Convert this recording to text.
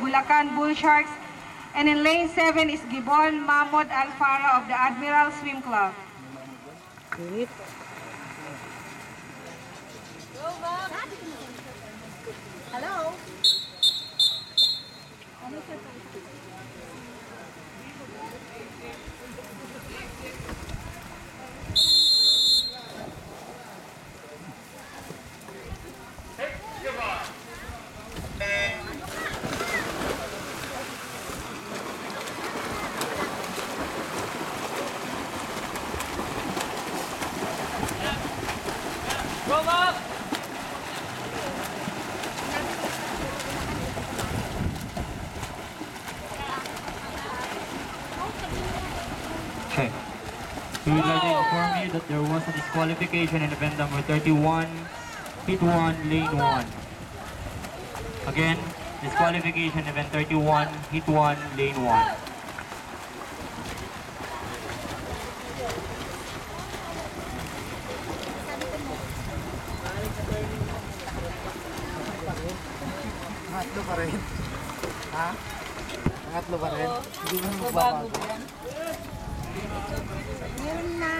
Bulacan Bull Sharks. And in lane 7 is Gibon Mahmoud Alfara of the Admiral Swim Club. Hello? Roll up! Okay. We would like to inform you that there was a disqualification in event number 31, Heat 1, Lane 1. Again, disqualification event 31, Heat 1, Lane 1. Pangatlo pa rin. Ha? Pangatlo pa rin. Hindi mo magbabago. Meron na.